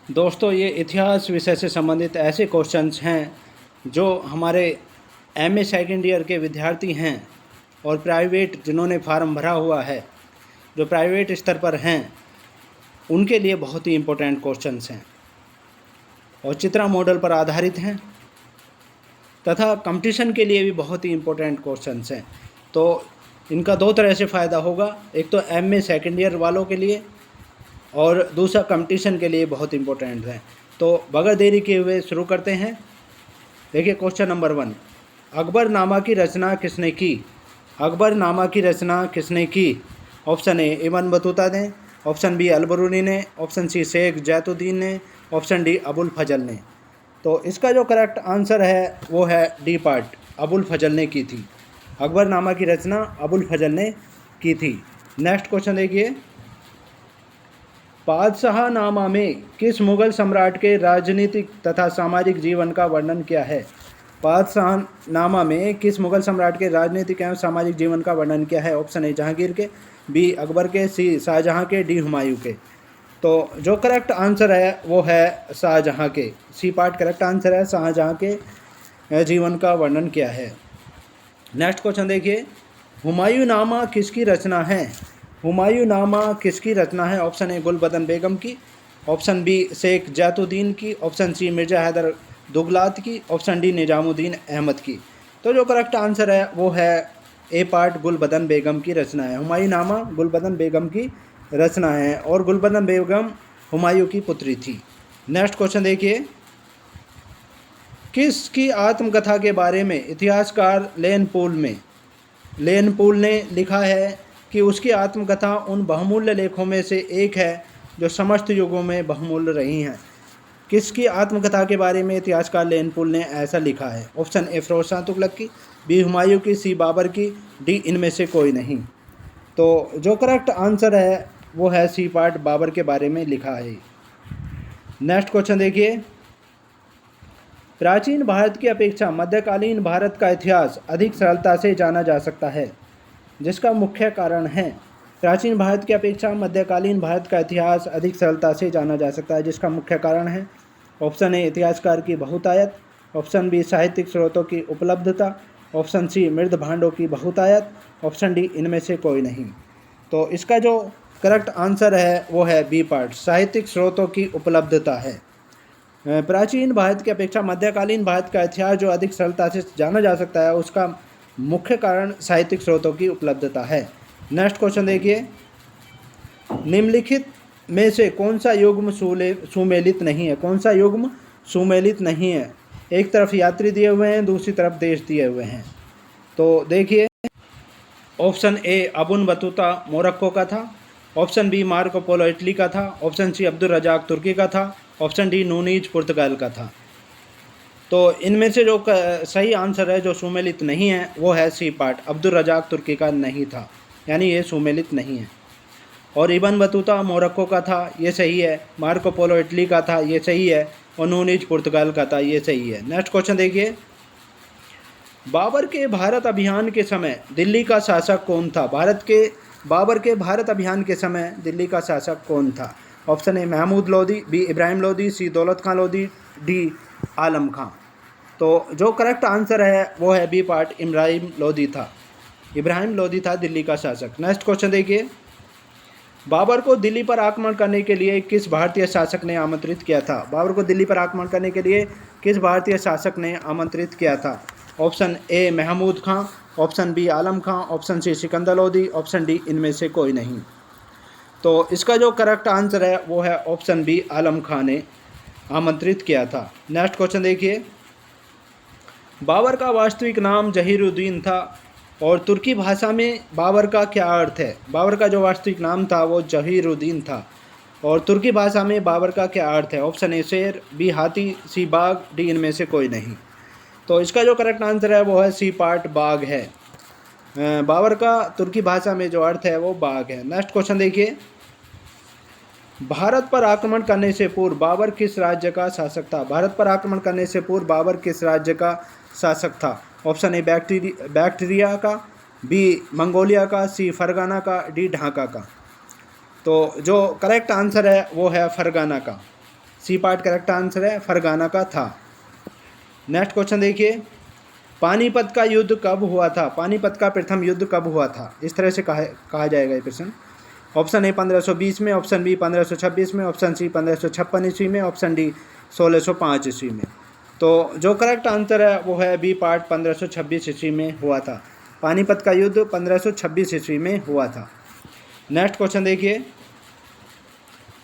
दोस्तों, ये इतिहास विषय से संबंधित ऐसे क्वेश्चंस हैं जो हमारे एमए सेकेंड ईयर के विद्यार्थी हैं और प्राइवेट जिन्होंने फार्म भरा हुआ है, जो प्राइवेट स्तर पर हैं, उनके लिए बहुत ही इम्पोर्टेंट क्वेश्चंस हैं और चित्रा मॉडल पर आधारित हैं तथा कंपटीशन के लिए भी बहुत ही इम्पोर्टेंट क्वेश्चंस हैं। तो इनका दो तरह से फ़ायदा होगा, एक तो एमए सेकेंड ईयर वालों के लिए और दूसरा कंपटीशन के लिए बहुत इम्पोर्टेंट है। तो बगैर देरी किए हुए शुरू करते हैं। देखिए क्वेश्चन नंबर 1, अकबरनामा की रचना किसने की? अकबरनामा की रचना किसने की? ऑप्शन ए इब्न बतूता ने, ऑप्शन बी अल-बरूनी ने, ऑप्शन सी शेख जैतुद्दीन ने, ऑप्शन डी अबुल फजल ने। तो इसका जो करेक्ट आंसर है वो है डी पार्ट, अबुल फजल ने की थी। अकबरनामा की रचना अबुल फजल ने की थी। नेक्स्ट क्वेश्चन देखिए, बादशाहनामा में किस मुग़ल सम्राट के राजनीतिक तथा सामाजिक जीवन का वर्णन किया है? बादशाहनामा में किस मुग़ल सम्राट के राजनीतिक एवं सामाजिक जीवन का वर्णन किया है? ऑप्शन ए जहांगीर के, बी अकबर के, सी शाहजहां के, डी हुमायूं के। तो जो करेक्ट आंसर है वो है शाहजहां के। सी पार्ट करेक्ट आंसर है, शाहजहां के जीवन का वर्णन किया है। नेक्स्ट क्वेश्चन देखिए, हुमायूंनामा किसकी रचना है? हुमायूंनामा किसकी रचना है? ऑप्शन ए गुलबदन बेगम की, ऑप्शन बी शेख जैतुद्दीन की, ऑप्शन सी मिर्ज़ा हैदर दुगलात की, ऑप्शन डी निजामुद्दीन अहमद की। तो जो करेक्ट आंसर है वो है ए पार्ट, गुलबदन बेगम की रचना है। हुमायूंनामा गुलबदन बेगम की रचना है और गुलबदन बेगम हुमायूं की पुत्री थी। नेक्स्ट क्वेश्चन देखिए, किसकी आत्मकथा के बारे में इतिहासकार लेन पूल ने लिखा है कि उसकी आत्मकथा उन बहुमूल्य लेखों में से एक है जो समस्त युगों में बहुमूल्य रही हैं? किसकी आत्मकथा के बारे में इतिहासकार लेन पूल ने ऐसा लिखा है? ऑप्शन ए फिरोज शाह तुगलक की, बी हुमायूं की, सी बाबर की, डी इनमें से कोई नहीं। तो जो करेक्ट आंसर है वो है सी पार्ट, बाबर के बारे में लिखा है। नेक्स्ट क्वेश्चन देखिए, प्राचीन भारत की अपेक्षा मध्यकालीन भारत का इतिहास अधिक सरलता से जाना जा सकता है, जिसका मुख्य कारण है? प्राचीन भारत की अपेक्षा मध्यकालीन भारत का इतिहास अधिक सरलता से जाना जा सकता है, जिसका मुख्य कारण है? ऑप्शन ए इतिहासकार की बहुतायत, ऑप्शन बी साहित्यिक स्रोतों की उपलब्धता, ऑप्शन सी मृद भांडों की बहुतायत, ऑप्शन डी इनमें से कोई नहीं। तो इसका जो करेक्ट आंसर है वो है बी पार्ट, साहित्यिक स्रोतों की उपलब्धता है। प्राचीन भारत की अपेक्षा मध्यकालीन भारत का इतिहास जो अधिक सरलता से जाना जा सकता है, उसका मुख्य कारण साहित्यिक स्रोतों की उपलब्धता है। नेक्स्ट क्वेश्चन देखिए, निम्नलिखित में से कौन सा युग्म सुमेलित नहीं है? कौन सा युग्म सुमेलित नहीं है? एक तरफ यात्री दिए हुए हैं, दूसरी तरफ देश दिए हुए हैं। तो देखिए, option A Ibn Battuta Morocco का था, option B Marco Polo Italy का था, ऑप्शन सी अब्दुल रज़ाक तुर्की का था, ऑप्शन डी नूनीज पुर्तगाल का था। तो इनमें से जो सही आंसर है, जो सुमेलित नहीं है, वो है सी पार्ट, अब्दुल रज़ाक तुर्की का नहीं था, यानी ये सुमेलित नहीं है। और इब्न बतूता मोरक्को का था, ये सही है। मार्को पोलो इटली का था, ये सही है। और नूनीज पुर्तगाल का था, ये सही है। नेक्स्ट क्वेश्चन देखिए, बाबर के भारत अभियान के समय दिल्ली का शासक कौन था? बाबर के भारत अभियान के समय दिल्ली का शासक कौन था? Option A Mahmud Lodi, B Ibrahim Lodi, C Daulat Khan Lodi, D आलम खां। तो जो करेक्ट आंसर है वो है बी पार्ट, इब्राहिम लोदी था। इब्राहिम लोदी था दिल्ली का शासक। नेक्स्ट क्वेश्चन देखिए, बाबर को दिल्ली पर आक्रमण करने के लिए किस भारतीय शासक ने आमंत्रित किया था? बाबर को दिल्ली पर आक्रमण करने के लिए किस भारतीय शासक ने आमंत्रित किया था? Option A Mahmud Khan, option B Alam Khan, option C Sikandar Lodi, option D इनमें से कोई नहीं। तो इसका जो करेक्ट आंसर है वो है ऑप्शन बी, आलम खां ने आमंत्रित किया था। नेक्स्ट क्वेश्चन देखिए, बाबर का वास्तविक नाम जहीरुद्दीन था और तुर्की भाषा में बाबर का क्या अर्थ है? बाबर का जो वास्तविक नाम था वो जहीरुद्दीन था और तुर्की भाषा में बाबर का क्या अर्थ है? ऑप्शन ए शेर, बी हाथी, सी बाघ, डी इनमें से कोई नहीं। तो इसका जो करेक्ट आंसर है वो है सी पार्ट, बाघ है। बाबर का तुर्की भाषा में जो अर्थ है वो बाघ है। नेक्स्ट क्वेश्चन देखिए, भारत पर आक्रमण करने से पूर्व बाबर किस राज्य का शासक था? भारत पर आक्रमण करने से पूर्व बाबर किस राज्य का शासक था? ऑप्शन ए बैक्टीरिया का, बी मंगोलिया का, सी फरगाना का, डी ढाका का। तो जो करेक्ट आंसर है वो है फरगाना का। सी पार्ट करेक्ट आंसर है, फरगाना का था। नेक्स्ट क्वेश्चन देखिए, पानीपत का युद्ध कब हुआ था? पानीपत का प्रथम युद्ध कब हुआ था? इस तरह से कहा जाएगा ये प्रश्न। ऑप्शन ए 1520 में, ऑप्शन बी 1526 में, ऑप्शन सी 1556 ईस्वी में, ऑप्शन डी 1605 ईस्वी में। तो जो करेक्ट आंसर है वो है बी पार्ट, 1526 ईस्वी में हुआ था। पानीपत का युद्ध 1526 ईस्वी में हुआ था। नेक्स्ट क्वेश्चन देखिए,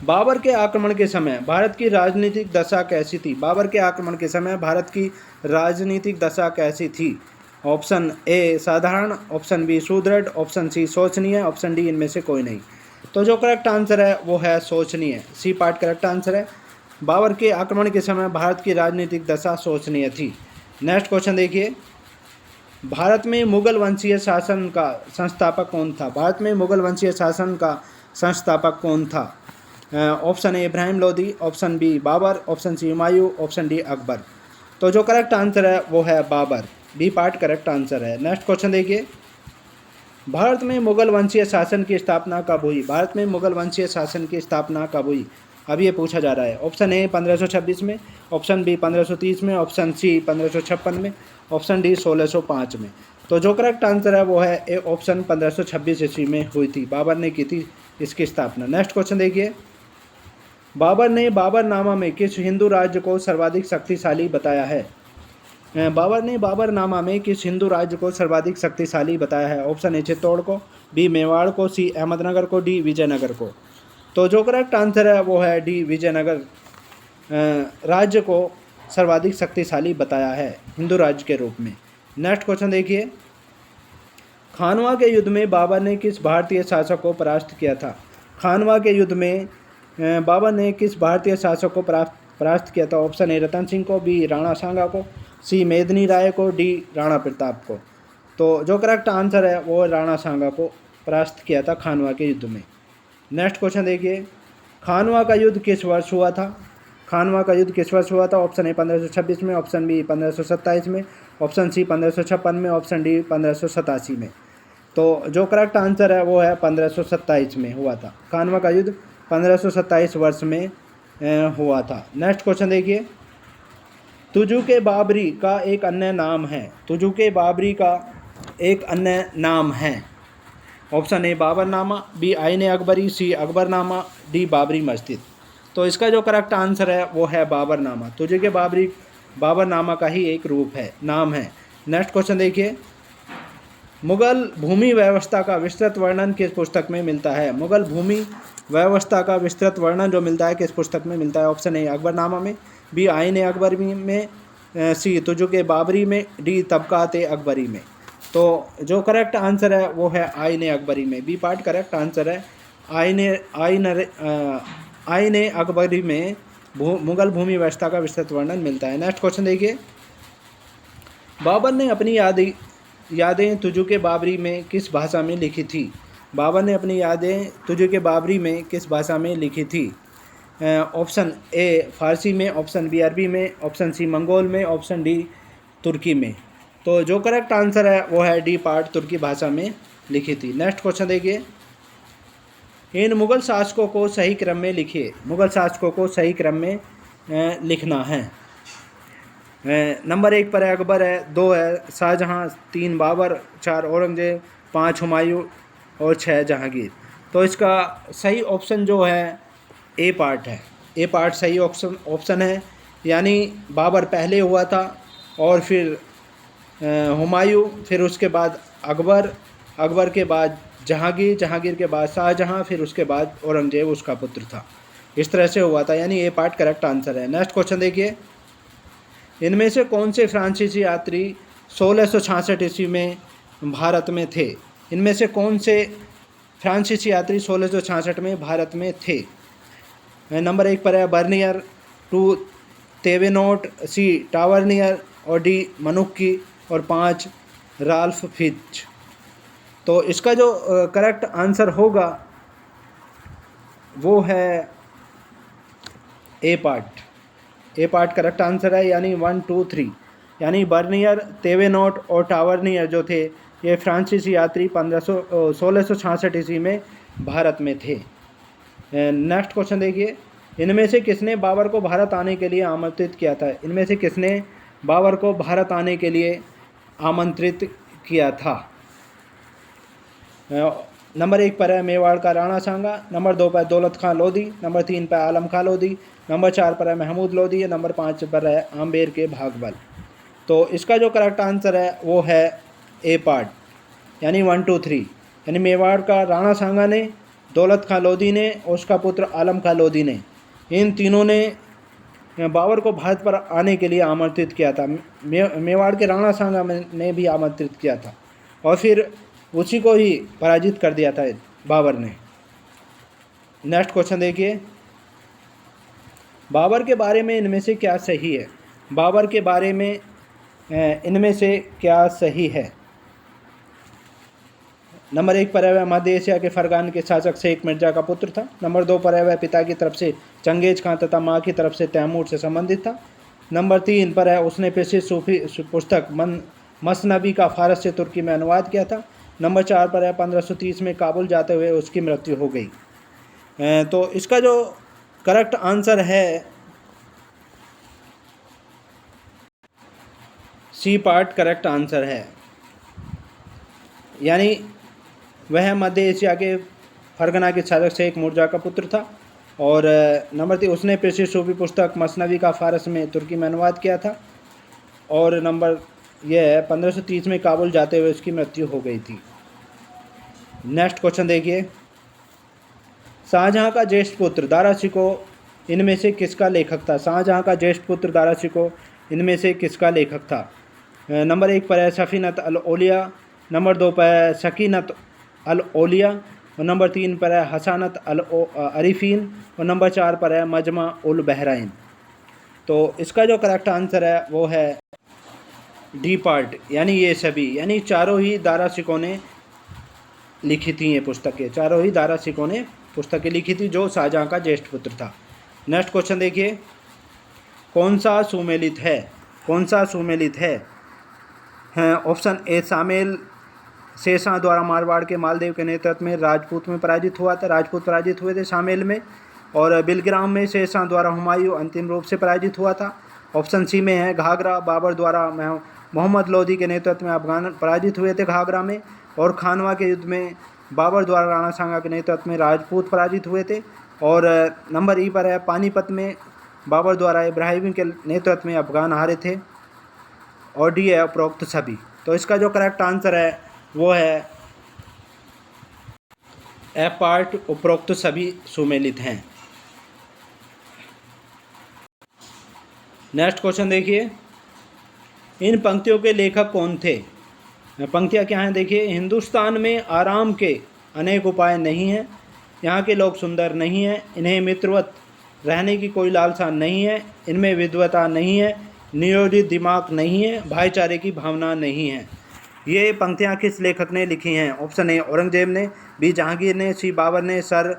बाबर के आक्रमण के समय भारत की राजनीतिक दशा कैसी थी? बाबर के आक्रमण के समय भारत की राजनीतिक दशा कैसी थी? ऑप्शन ए साधारण, ऑप्शन बी सुदृढ़, ऑप्शन सी शोचनीय, ऑप्शन डी इनमें से कोई नहीं। तो जो करेक्ट आंसर है वो है शोचनीय। सी पार्ट करेक्ट आंसर है। बाबर के आक्रमण के समय भारत की राजनीतिक दशा शोचनीय थी। नेक्स्ट क्वेश्चन देखिए, भारत में मुगल वंशीय शासन का संस्थापक कौन था? भारत में मुगल वंशीय शासन का संस्थापक कौन था? Option A Ibrahim Lodi, option B Babur, option C Humayun, option D Akbar. तो जो करेक्ट आंसर है वो है Babur. B part correct answer है। नेक्स्ट क्वेश्चन देखिए, भारत में मुगल वंशीय शासन की स्थापना कब हुई? भारत में मुगल वंशीय शासन की स्थापना कब हुई? अब ये पूछा जा रहा है। ऑप्शन ए 1526 में, ऑप्शन बी 1530 में, ऑप्शन सी 1556 में, ऑप्शन डी 1605 में। तो जो करेक्ट आंसर है वो है ए ऑप्शन 1526 ईस्वी में हुई थी। बाबर ने की थी इसकी स्थापना। नेक्स्ट क्वेश्चन देखिए, बाबर ने बाबरनामा में किस हिंदू राज्य को सर्वाधिक शक्तिशाली बताया है? बाबर ने बाबरनामा में किस हिंदू राज्य को सर्वाधिक शक्तिशाली बताया है? ऑप्शन ए चित्तौड़ को, बी मेवाड़ को, सी अहमदनगर को, डी विजयनगर को। तो जो करेक्ट आंसर है वो है डी विजयनगर राज्य को सर्वाधिक शक्तिशाली बताया है हिंदू राज्य के रूप में। नेक्स्ट क्वेश्चन देखिए, खानवा के युद्ध में बाबर ने किस भारतीय शासक को परास्त किया था? खानवा के युद्ध में बाबर ने किस भारतीय शासक को परास्त किया था? ऑप्शन ए रतन सिंह को, बी राणा सांगा को, सी मेदिनी राय को, डी राणा प्रताप को। तो जो करेक्ट आंसर है वो राणा सांगा को परास्त किया था खानवा के युद्ध में। नेक्स्ट क्वेश्चन देखिए, खानवा का युद्ध किस वर्ष हुआ था? खानवा का युद्ध किस वर्ष हुआ था? ऑप्शन ए 1526 में, ऑप्शन बी 1527 में, ऑप्शन सी 1556 में, ऑप्शन डी 1587 में। तो जो करेक्ट आंसर है वो है 1527 में हुआ था। खानवा का युद्ध 1527 वर्ष में हुआ था। नेक्स्ट क्वेश्चन देखिए, तुजुके बाबरी का एक अन्य नाम है? तुजुके बाबरी का एक अन्य नाम है। ऑप्शन ए बाबरनामा, बी आईन अकबरी, सी अकबरनामा, डी बाबरी मस्जिद। तो इसका जो करेक्ट आंसर है वो है बाबरनामा। तुजुके बाबरी बाबरनामा का ही एक रूप है, नाम है। नेक्स्ट क्वेश्चन देखिए, मुगल भूमि व्यवस्था का विस्तृत वर्णन किस पुस्तक में मिलता है? मुगल भूमि व्यवस्था का विस्तृत वर्णन जो मिलता है किस पुस्तक में मिलता है? ऑप्शन ए अकबरनामा में, बी आईन अकबरी में, सी तुजुके बाबरी में, डी तबकात अकबरी में। तो जो करेक्ट आंसर है वो है आईन अकबरी में। बी पार्ट करेक्ट आंसर है। आईन अकबरी में मुगल भूमि व्यवस्था का विस्तृत वर्णन मिलता है। नेक्स्ट क्वेश्चन देखिए, बाबर ने अपनी यादें तुजुके बाबरी में किस भाषा में लिखी थी? बाबर ने अपनी यादें तुजुके बाबरी में किस भाषा में लिखी थी? ऑप्शन ए फारसी में, ऑप्शन बी अरबी में, ऑप्शन सी मंगोल में, ऑप्शन डी तुर्की में। तो जो करेक्ट आंसर है वो है डी पार्ट, तुर्की भाषा में लिखी थी। नेक्स्ट क्वेश्चन देखिए, इन मुगल शासकों को सही क्रम में लिखिए। मुगल शासकों को सही क्रम में लिखना है। नंबर 1 पर है अकबर है, 2 है शाहजहाँ, 3 बाबर, 4 औरंगजेब, 5 हुमायूं और 6 जहांगीर। तो इसका सही ऑप्शन जो है ए पार्ट है। ए पार्ट सही ऑप्शन है, यानी बाबर पहले हुआ था और फिर हुमायूं, फिर उसके बाद अकबर, अकबर के बाद जहांगीर, जहांगीर के बाद शाहजहाँ, फिर उसके बाद औरंगजेब उसका पुत्र था। इस तरह से हुआ था, यानी ए पार्ट करेक्ट आंसर है। नेक्स्ट क्वेश्चन देखिए, इनमें से कौन से फ्रांसीसी यात्री 1666 ईस्वी में भारत में थे? इनमें से कौन से फ्रांसीसी यात्री 1666 में भारत में थे? नंबर 1 पर है बर्नियर, 2 तेवेनोट, सी टावर्नियर और डी मनुक्की और 5 राल्फ फिच। तो इसका जो करेक्ट आंसर होगा वो है ए पार्ट। ए पार्ट करेक्ट आंसर है, यानी 1 2 3, यानी बर्नियर, तेवेनोट और टावर्नियर जो थे ये फ्रांसीसी यात्री 1666 ईस्वी में भारत में थे। नेक्स्ट क्वेश्चन देखिए, इनमें से किसने बाबर को भारत आने के लिए आमंत्रित किया था? इनमें से किसने बाबर को भारत आने के लिए आमंत्रित किया था? नंबर 1 पर है मेवाड़ का राणा सांगा, नंबर 2 पर दौलत खां लोधी, नंबर 3 पर आलम खां लोधी, नंबर 4 पर है महमूद लोधी, नंबर 5 पर है आम्बेर के भागबल। तो इसका जो करेक्ट आंसर है वो है ए पार्ट, यानी 1 2 3, यानी मेवाड़ का राणा सांगा ने, दौलत खां लोधी ने और उसका पुत्र आलम खां लोधी ने, इन तीनों ने बाबर को भारत पर आने के लिए आमंत्रित किया था। मेवाड़ के राणा सांगा ने भी आमंत्रित किया था और फिर उसी को ही पराजित कर दिया था बाबर ने। नेक्स्ट क्वेश्चन देखिए, बाबर के बारे में इनमें से क्या सही है? बाबर के बारे में इनमें से क्या सही है? नंबर 1 पर है वह मध्य एशिया के फरगान के शासक शेख मिर्जा का पुत्र था। नंबर 2 पर है वह पिता की तरफ से चंगेज खां तथा माँ की तरफ से तैमूर से संबंधित था। नंबर 3 पर है उसने प्रसिद्ध सूफी पुस्तक मसनबी का फारस से तुर्की में अनुवाद किया था। नंबर 4 पर है 1530 में काबुल जाते हुए उसकी मृत्यु हो गई। तो इसका जो करेक्ट आंसर है सी पार्ट करेक्ट आंसर है, यानी वह मध्य एशिया के फरगना के शासक शेख मिर्जा का पुत्र था। और नंबर 3 उसने प्रसिद्ध सूफी पुस्तक मसनबी का फारस में तुर्की में अनुवाद किया था। और नंबर यह है 1530 में काबुल जाते हुए उसकी मृत्यु हो गई थी। नेक्स्ट क्वेश्चन देखिए, शाहजहां का ज्येष्ठ पुत्र दारा शिकोह इनमें से किसका लेखक था? शाहजहां का ज्येष्ठ पुत्र दारा शिकोह इनमें से किसका लेखक था? नंबर 1 पर है सफ़ीनत अल औलिया, नंबर 2 पर है सकीनत अल औलिया, और नंबर 3 पर है हसानत अल अरीफीन, और नंबर 4 पर है मजमा उल बहराइन। तो इसका जो करेक्ट आंसर है वो है डी पार्ट, यानी ये सभी, यानी चारों ही दारा शिकोह ने लिखी थी ये पुस्तकें, चारों ही दारा शिकोह ने पुस्तकें लिखी थी जो शाहजहां का ज्येष्ठ पुत्र था। नेक्स्ट क्वेश्चन देखिए, कौन सा सुमेलित है? कौन सा सुमेलित है? ऑप्शन ए शामिल शेरशाह द्वारा मारवाड़ के मालदेव के नेतृत्व में राजपूत में पराजित हुआ था, राजपूत पराजित हुए थे शामिल में। और बिलग्राम में शेरशाह द्वारा हुमायूं अंतिम रूप से पराजित हुआ था। ऑप्शन सी में है घाघरा, बाबर द्वारा मोहम्मद लोधी के नेतृत्व में अफगान पराजित हुए थे घाघरा में। और खानवा के युद्ध में बाबर द्वारा राणा सांगा के नेतृत्व में राजपूत पराजित हुए थे। और नंबर ई पर है पानीपत में बाबर द्वारा इब्राहिम के नेतृत्व में अफगान हारे थे। और डी है उपरोक्त सभी। तो इसका जो करेक्ट आंसर है वो है ए पार्ट, उपरोक्त सभी सुमेलित हैं। नेक्स्ट क्वेश्चन देखिए, इन पंक्तियों के लेखक कौन थे? पंक्तियाँ क्या हैं देखिए, हिंदुस्तान में आराम के अनेक उपाय नहीं हैं, यहाँ के लोग सुंदर नहीं हैं, इन्हें मित्रवत रहने की कोई लालसा नहीं है, इनमें विद्वता नहीं है, नियोजित दिमाग नहीं है, भाईचारे की भावना नहीं है। ये पंक्तियाँ किस लेखक ने लिखी हैं? ऑप्शन ए औरंगजेब ने, बी जहांगीर ने, सी बाबर ने, सर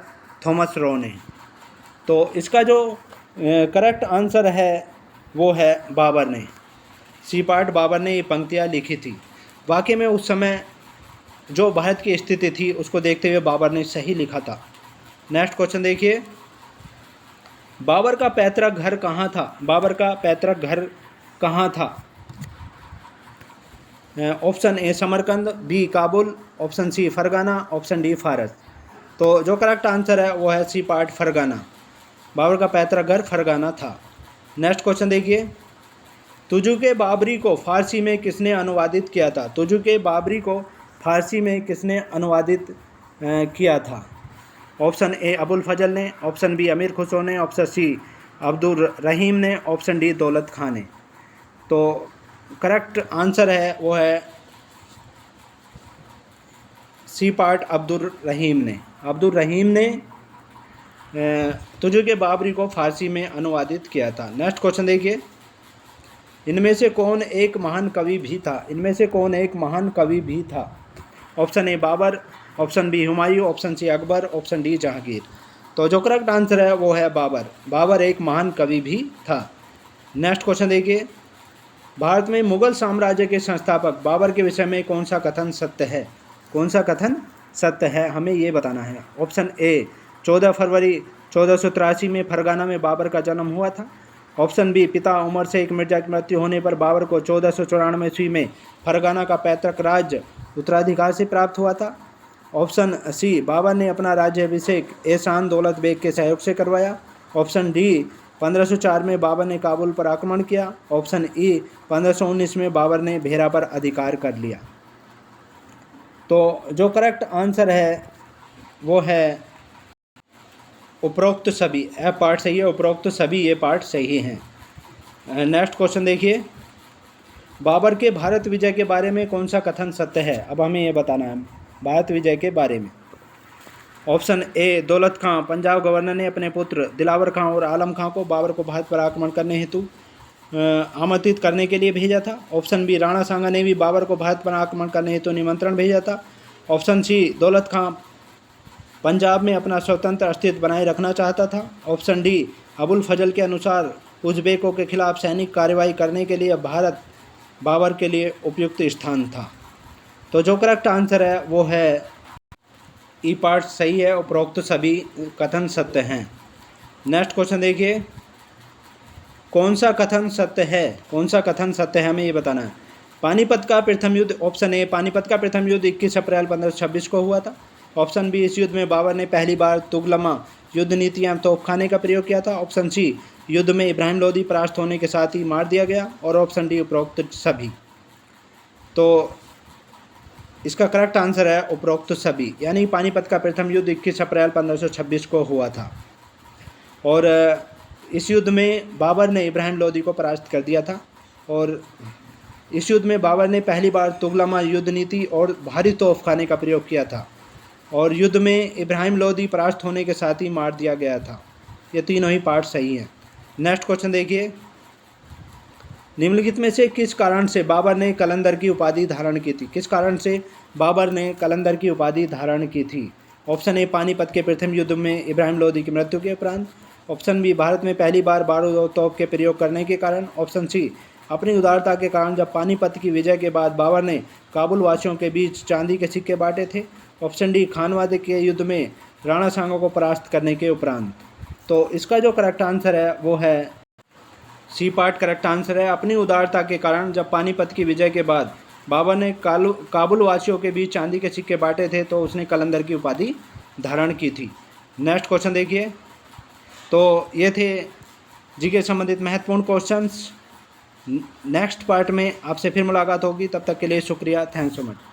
थॉमस रो ने। तो इसका जो करेक्ट आंसर है वो है बाबर ने, सी पार्ट, बाबर ने ये पंक्तियाँ लिखी थी। वाकई में उस समय जो भारत की स्थिति थी उसको देखते हुए बाबर ने सही लिखा था। नेक्स्ट क्वेश्चन देखिए, बाबर का पैतृक घर कहाँ था? बाबर का पैतृक घर कहाँ था? Option A Samarkand, B Kabul, option C Fergana, option D फारस। तो जो करेक्ट आंसर है वो है सी पार्ट फरगाना, बाबर का पैतृक घर फरगाना था। नेक्स्ट क्वेश्चन देखिए, तुजुके बाबरी को फारसी में किसने अनुवादित किया था? तुजुके बाबरी को फारसी में किसने अनुवादित किया था? ऑप्शन ए अबुल फजल ने, ऑप्शन बी अमीर खुसरो ने, ऑप्शन सी अब्दुल रहीम ने, ऑप्शन डी दौलत खां ने। तो करेक्ट आंसर है वो है सी पार्ट अब्दुल रहीम ने। अब्दुल रहीम ने तुजुके बाबरी को फारसी में अनुवादित किया था। नेक्स्ट क्वेश्चन देखिए, इनमें से कौन एक महान कवि भी था? इनमें से कौन एक महान कवि भी था? Option A Babur, option B Humayun, option C Akbar, option D Jahangir. तो जो करेक्ट आंसर है वो है बाबर, बाबर एक महान कवि भी था। नेक्स्ट क्वेश्चन देखिए, भारत में मुगल साम्राज्य के संस्थापक बाबर के विषय में कौन सा कथन सत्य है? कौन सा कथन सत्य है हमें ये बताना है। ऑप्शन ए 14 फरवरी 1483 में फरगाना में बाबर का जन्म हुआ था। ऑप्शन बी, पिता उमर शेख मिर्जा की मृत्यु होने पर बाबर को 1494 ईस्वी में फरगाना का पैतृक राज्य उत्तराधिकार से प्राप्त हुआ था। ऑप्शन सी, बाबर ने अपना राज्याभिषेक एहसान दौलत बेग के सहयोग से करवाया। ऑप्शन डी, 1504 में बाबर ने काबुल पर आक्रमण किया। ऑप्शन ई, 1519 में बाबर ने भेरा पर अधिकार कर लिया। तो जो करेक्ट आंसर है वो है उपरोक्त सभी। ए पार्ट सही है, उपरोक्त सभी ये पार्ट सही हैं। नेक्स्ट क्वेश्चन देखिए, बाबर के भारत विजय के बारे में कौन सा कथन सत्य है? अब हमें ये बताना है भारत विजय के बारे में। ऑप्शन ए, दौलत खां पंजाब गवर्नर ने अपने पुत्र दिलावर खां और आलम खां को बाबर को भारत पर आक्रमण करने हेतु आमंत्रित करने के लिए भेजा था। ऑप्शन बी, राणा सांगा ने भी बाबर को भारत पर आक्रमण करने हेतु निमंत्रण भेजा था। ऑप्शन सी, दौलत खां पंजाब में अपना स्वतंत्र अस्तित्व बनाए रखना चाहता था। ऑप्शन डी, अबुल फजल के अनुसार उज़्बेकों के खिलाफ सैनिक कार्रवाई करने के लिए भारत बाबर के लिए उपयुक्त स्थान था। तो जो करेक्ट आंसर है वो है ई पार्ट सही है, उपरोक्त सभी कथन सत्य हैं। नेक्स्ट क्वेश्चन देखिए, कौन सा कथन सत्य है? कौन सा कथन सत्य है हमें ये बताना है। पानीपत का प्रथम युद्ध, ऑप्शन ए, पानीपत का प्रथम युद्ध 21 अप्रैल 1526 को हुआ था। ऑप्शन बी, इस युद्ध में बाबर ने पहली बार तुगलमा युद्ध नीति या तोपखाने का प्रयोग किया था। ऑप्शन सी, युद्ध में इब्राहिम लोदी परास्त होने के साथ ही मार दिया गया। और ऑप्शन डी, उपरोक्त सभी। तो इसका करेक्ट आंसर है उपरोक्त सभी, यानी पानीपत का प्रथम युद्ध 21 अप्रैल 1526 को हुआ था और इस युद्ध में बाबर ने इब्राहिम लोदी को परास्त कर दिया था। और इस युद्ध में बाबर ने पहली बार तुगलमा युद्ध नीति और भारी तोपखाने का प्रयोग किया था और युद्ध में इब्राहिम लोदी परास्त होने के साथ ही मार दिया गया था। ये तीनों ही पार्ट सही हैं। नेक्स्ट क्वेश्चन देखिए, निम्नलिखित में से किस कारण से बाबर ने कलंदर की उपाधि धारण की थी? किस कारण से बाबर ने कलंदर की उपाधि धारण की थी? ऑप्शन ए, पानीपत के प्रथम युद्ध में इब्राहिम लोदी की मृत्यु के उपरांत। ऑप्शन बी, भारत में पहली बार बारूद और तोप के प्रयोग करने के कारण। ऑप्शन सी, अपनी उदारता के कारण जब पानीपत की विजय के बाद बाबर ने काबुल वासियों के बीच चांदी के सिक्के बांटे थे। ऑप्शन डी, खानवाद के युद्ध में राणा सांगा को परास्त करने के उपरांत। तो इसका जो करेक्ट आंसर है वो है सी पार्ट करेक्ट आंसर है। अपनी उदारता के कारण जब पानीपत की विजय के बाद बाबर ने काबुल वासियों के बीच चांदी के सिक्के बांटे थे तो उसने कलंदर की उपाधि धारण की थी। नेक्स्ट क्वेश्चन देखिए, तो ये थे जीके संबंधित महत्वपूर्ण क्वेश्चंस। नेक्स्ट पार्ट में आपसे फिर मुलाकात होगी, तब तक के लिए शुक्रिया। Thanks so much.